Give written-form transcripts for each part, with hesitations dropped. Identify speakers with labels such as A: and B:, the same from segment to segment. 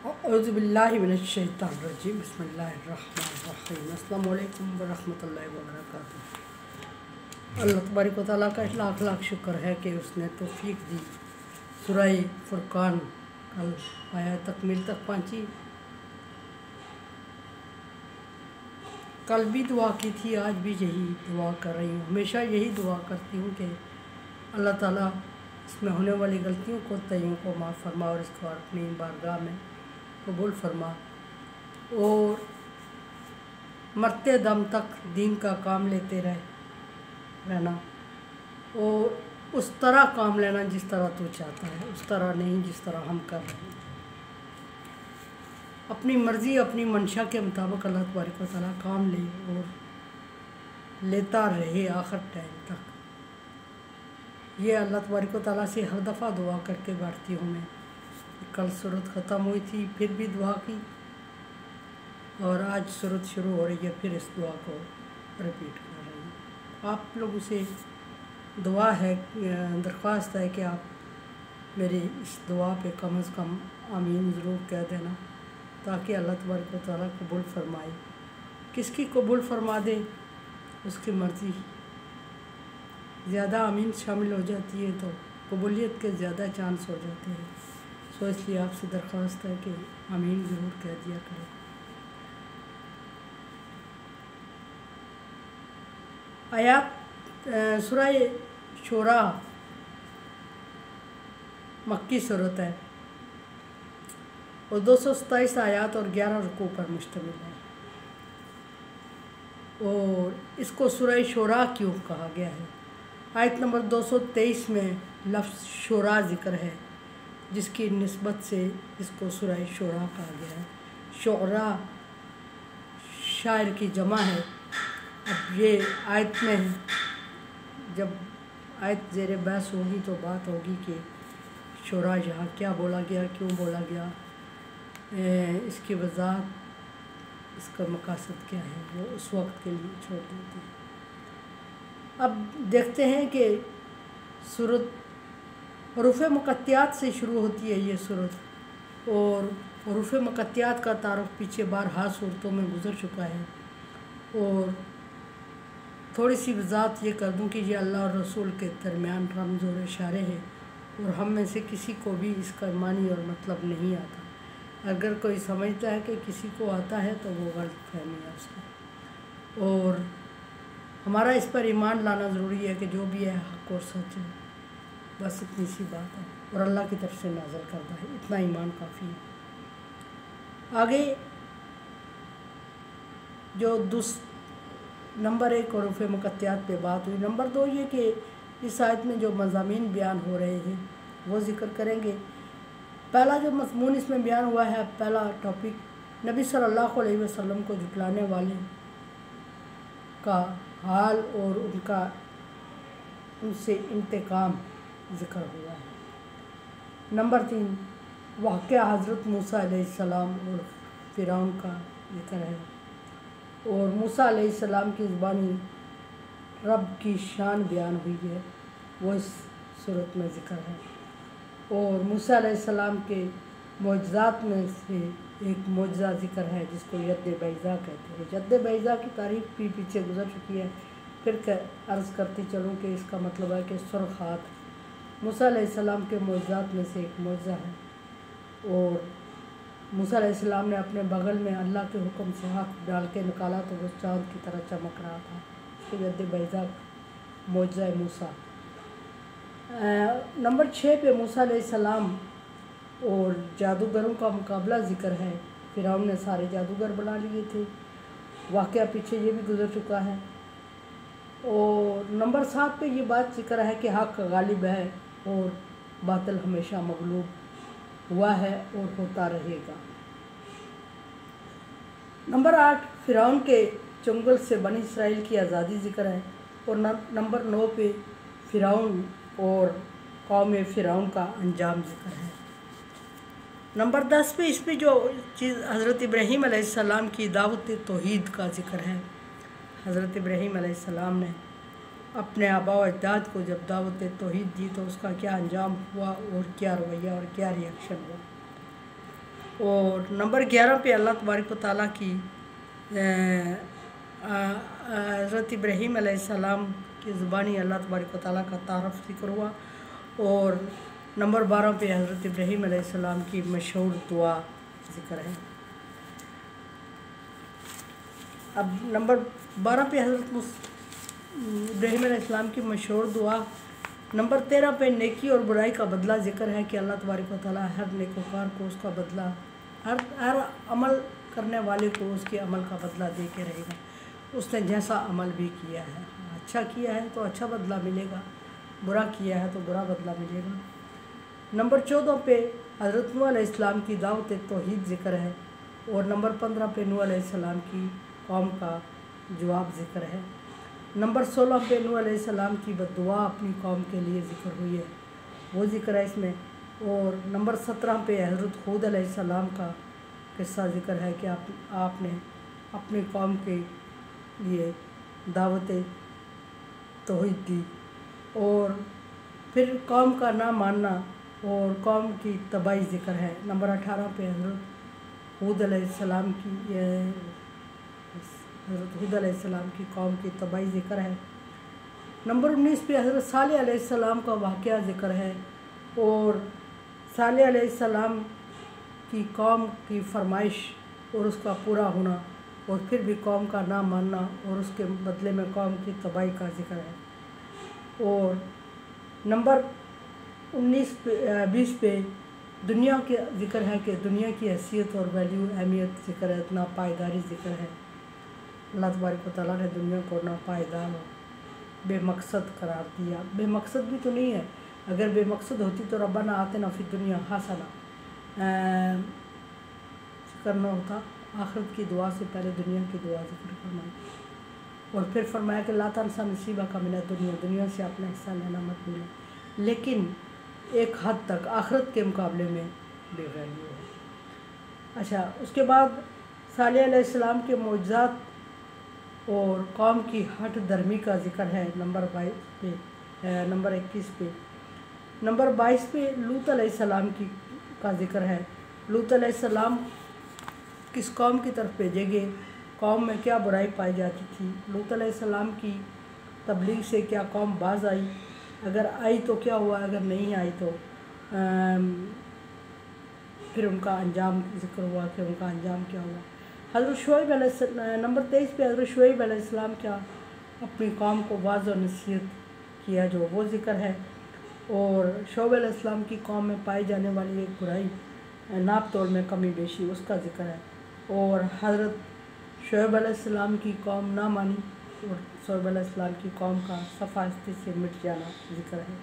A: औज़ुबिल्लाहि मिनश्शैतानिर्रजीम बिस्मिल्लाहिर्रहमानिर्रहीम अस्सलामु अलैकुम वरहमतुल्लाहि वबरकातुहू। अल्लाह तबारक व तआला का लाख लाख शुक्र है कि उसने तौफीक दी। सूरह फुरकान कल आया तकमील तक पहुँची। कल भी दुआ की थी, आज भी यही दुआ कर रही हूँ। हमेशा यही दुआ करती हूँ कि अल्लाह ताला इसमें होने वाली गलतियों को तइयों को माफ़ फरमा और इसको अपनी बारगाह में कबूल फरमा और मरते दम तक दीन का काम लेते रहना और उस तरह काम लेना जिस तरह तू चाहता है, उस तरह नहीं जिस तरह हम कर रहे हैं। अपनी मर्ज़ी अपनी मंशा के मुताबिक अल्लाह तबारक व तआला काम ले और लेता रहे आखिर टाइम तक। ये अल्लाह तबारक व तआला से हर दफ़ा दुआ करके बैठती हूँ मैं। कल सूरत ख़त्म हुई थी, फिर भी दुआ की और आज सूरत शुरू हो रही है, फिर इस दुआ को रिपीट कर रही हूँ। आप लोगों से दुआ है, दरख्वास्त है कि आप मेरी इस दुआ पे कम से कम आमीन ज़रूर कह देना ताकि अल्लाह तबारक व तआला कबूल फरमाए। किसकी कबूल फरमा दे उसकी मर्ज़ी। ज़्यादा आमीन शामिल हो जाती है तो कबूलियत के ज़्यादा चांस हो जाते हैं। तो इसलिए आपसे दरख्वास्त है कि आमीन ज़रूर कह दिया करें। आयात सूरह शूरा मक्की सूरत है और 227 आयात और 11 रुकू पर मुश्तमिल है। और इसको सूरह शूरा क्यों कहा गया है? आयत नंबर 223 में लफ्ज़ शूरा ज़िक्र है जिसकी निस्बत से इसको सूरह शूरा कहा गया है। शुरा शायर की जमा है। अब ये आयत में जब आयत ज़ेर बहस होगी तो बात होगी कि शूरा यहाँ क्या बोला गया, क्यों बोला गया, इसकी वजाहत, इसका मकासद क्या है, वो उस वक्त के लिए छोड़ देते हैं। अब देखते हैं कि सूरत हरूफ मुक़त्तियात से शुरू होती है ये सूरत और हरूफ मुक़त्तियात का तारुफ पीछे बारहा सूरतों में गुज़र चुका है। और थोड़ी सी वजाहत ये कर दूं कि ये अल्लाह और रसूल के दरमियान रमज़ और इशारे हैं और हम में से किसी को भी इसका मानी और मतलब नहीं आता। अगर कोई समझता है कि किसी को आता है तो वो गलत फहमी है उसकी। और हमारा इस पर ईमान लाना ज़रूरी है कि जो भी है हक़ और सच है, बस इतनी सी बात है और अल्लाह की तरफ से नाज़िल करता है, इतना ईमान काफ़ी है। आगे जो नंबर 1 हरूफ मुक़त्तियात पे बात हुई। नंबर 2 ये कि इस आयत में जो मज़ामीन बयान हो रहे हैं वो ज़िक्र करेंगे। पहला जो मज़मून इसमें बयान हुआ है, पहला टॉपिक नबी सल्लल्लाहु अलैहि वसल्लम को झुटलाने वाले का हाल और उनसे इंतकाम ज़िक्र हुआ है। नंबर 3 वाक़या हज़रत मूसा अलैहिस्सलाम और फ़िरौन का ज़िक्र है और मूसा अलैहिस्सलाम की ज़ुबानी रब की शान बयान हुई है, वो इस सूरत में ज़िक्र है। और मूसा अलैहिस्सलाम के मोजज़ात में से एक मोजज़ा ज़िक्र है जिसको यद बैज़ा कहते हैं। यद बैज़ा की तारीफ़ भी पीछे गुजर चुकी है, फिर अर्ज़ करती चलूँ कि इसका मतलब है कि सुर्ख़ हाथ मूसा अलैहिस्सलाम के मोजज़ात में से एक मोजज़ा है। और मूसा अलैहिस्सलाम ने अपने बगल में अल्लाह के हुक्म से हाथ डाल के निकाला तो वो चाँद की तरह चमक रहा था। इसको यद बैज़ा मोजज़ा मूसा। नंबर 6 पे मूसा अलैहिस्सलाम और जादूगरों का मुकाबला ज़िक्र है। फ़िरौन ने सारे जादूगर बना लिए थे, वाक़या पीछे ये भी गुजर चुका है। और नंबर 7 पे ये बात ज़िक्र है कि हक़ गालिब है और बातिल हमेशा मग़लूब हुआ है और होता रहेगा। नंबर 8 फ़िरौन के चंगुल से बनी इसराइल की आज़ादी ज़िक्र है। और नंबर 9 पे फ़िरौन और कौम फ़िरौन का अंजाम ज़िक्र है। नंबर 10 पे इसमें जो चीज़ हज़रत इब्राहीम अलैहिस्सलाम की दावत तौहीद का ज़िक्र है। हज़रत इब्राहीम अलैहिस्सलाम ने अपने आबा व अजदाद को जब दावत तौहीद दी तो उसका क्या अंजाम हुआ और क्या रवैया और क्या रिएक्शन हुआ। اور نمبر 11 پہ اللہ تبارک و تعالیٰ کی حضرت ابراہیم علیہ السلام کی زبانی اللہ تبارک و تعالیٰ کا تعارف ذکر ہوا، اور نمبر 12 پہ حضرت ابراہیم علیہ السلام کی مشہور دعا ذکر ہے۔ اب نمبر 12 پہ حضرت ابراہیم علیہ السلام کی مشہور دعا۔ نمبر 13 پہ نیکی اور برائی کا بدلہ ذکر ہے کہ اللہ تبارک و تعالیٰ ہر نیکوکار کو اس کا بدلہ، ہر عمل کرنے والے کو اس کے عمل کا بدلہ دے کے رہے گا، اس نے جیسا عمل بھی کیا ہے۔ اچھا کیا ہے تو اچھا بدلہ ملے گا، برا کیا ہے تو برا بدلہ ملے گا۔ نمبر 14 پہ حضرت نوح علیہ السلام کی دعوت توحید ذکر ہے، اور نمبر 15 پہ نوح علیہ السلام کی قوم کا جواب ذکر ہے۔ نمبر 16 پہ نوح علیہ السلام کی بددعا اپنی قوم کے لیے ذکر ہوئی ہے، وہ ذکر ہے اس میں۔ اور نمبر 17 پہ حضرت ہود علیہ السلام کا قصہ ذکر ہے کہ آپ نے اپنی قوم کے لیے دعوت توحید دی، اور پھر قوم کا نہ ماننا اور قوم کی تباہی ذکر ہے۔ نمبر 18 پہ حضرت ہود علیہ السلام کی قوم کی تباہی ذکر ہے۔ نمبر 19 پہ حضرت صالح علیہ السلام کا واقعہ ذکر ہے، اور صالح علیہ السلام کی قوم کی فرمائش اور اس کا پورا ہونا، اور پھر بھی قوم کا نہ ماننا اور اس کے بدلے میں قوم کی تباہی کا ذکر ہے۔ اور نمبر 20 پہ دنیا کے ذکر ہے کہ دنیا کی حیثیت اور ویلیو، اہمیت ذکر ہے، ناپائیداری ذکر ہے۔ اللہ تبارک و تعالیٰ نے دنیا کو ناپائیدار اور بے مقصد قرار دیا۔ بے مقصد بھی تو نہیں ہے، اگر بے مقصد ہوتی تو ربنا آتنا فی الدنیا حسنہ کرنا ہوتا۔ آخرت کی دعا سے پہلے دنیا کی دعا ذکر فرمائی، اور پھر فرمایا کہ لا تنسا نصیبک من الدنیا، دنیا سے اپنا حصہ لینا مت بھولے، لیکن ایک حد تک آخرت کے مقابلے میں بے ویلیو ہے۔ اچھا، اس کے بعد صالح علیہ السلام کے معجزات اور قوم کی ہٹ درمی کا ذکر ہے نمبر 22 پہ، نمبر 21 پہ۔ نمبر 22 پہ لوط علیہ السلام کا ذکر ہے۔ لوط علیہ السلام کس قوم کی طرف بھیجے گئے، قوم میں کیا برائی پائی جاتی تھی، لوط علیہ السلام کی تبلیغ سے کیا قوم باز آئی، اگر آئی تو کیا ہوا، اگر نہیں آئی تو پھر ان کا انجام ذکر ہوا کہ ان کا انجام کیا ہوا۔ حضرت شعیب علیہ السلام نمبر 23 پہ حضرت شعیب علیہ السلام کیا اپنی قوم کو واضح و نصیحت کیا، جو وہ ذکر ہے۔ اور شعیب علیہ السلام کی قوم میں پائی جانے والی ایک برائی، ناپ تول میں کمی بیشی، اس کا ذکر ہے۔ اور حضرت شعیب علیہ السلام کی قوم نہ مانی، اور شعیب علیہ السلام کی قوم کا صفاستی سے مٹ جانا ذکر ہے۔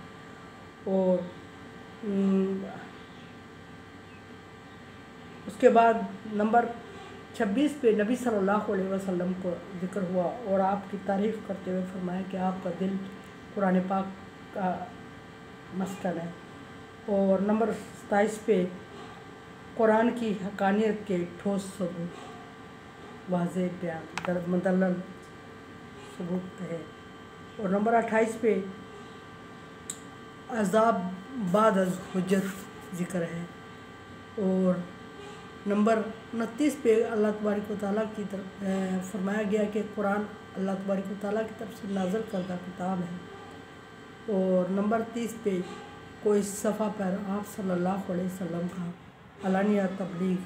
A: اور اس کے بعد نمبر 26 پہ نبی صلی اللہ علیہ وسلم کو ذکر ہوا، اور آپ کی تعریف کرتے ہوئے فرمایا کہ آپ کا دل قرآن پاک کا مسکن ہے۔ اور نمبر 27 پہ قرآن کی حقانیت کے ٹھوس ثبوت، واضح بیان، مدلل ثبوت ہے۔ اور نمبر 28 پہ عذاب بعد از حجت ذکر ہے۔ اور نمبر 29 پہ اللہ تبارک و تعالیٰ کی طرف فرمایا گیا کہ قرآن اللہ تبارک و تعالیٰ کی طرف سے نازل کردہ کتاب ہے۔ اور نمبر 30 پہ کوئی صفحہ پر آپ صلی اللہ علیہ وسلم کا علانیہ تبلیغ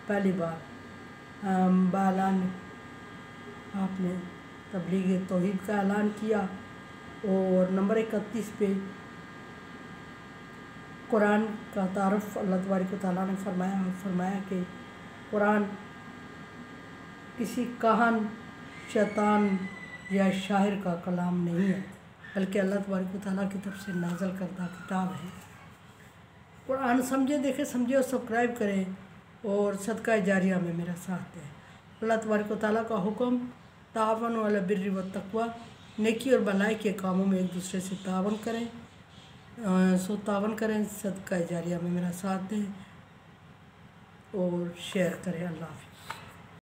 A: پہلی بار باعلان آپ نے تبلیغ توحید کا اعلان کیا۔ اور نمبر 31 پہ قرآن کا تعارف اللہ تبارک و تعالیٰ نے فرمایا کہ قرآن کسی کاہن، شیطان یا شاعر کا کلام نہیں ہے، بلکہ اللہ تبارک و تعالیٰ کی طرف سے نازل کردہ کتاب ہے۔ قرآن سمجھے، دیکھیں، سمجھے اور سبسکرائب کریں، اور صدقہ جاریہ میں میرا ساتھ دیں۔ اللہ تبارک و تعالیٰ کا حکم، تعاونوا علی البر والتقوی، نیکی اور بھلائی کے کاموں میں ایک دوسرے سے تعاون کریں، تعاون کریں، صدقہ جاریہ میں میرا ساتھ دیں اور شیئر کریں۔ اللہ حافظ۔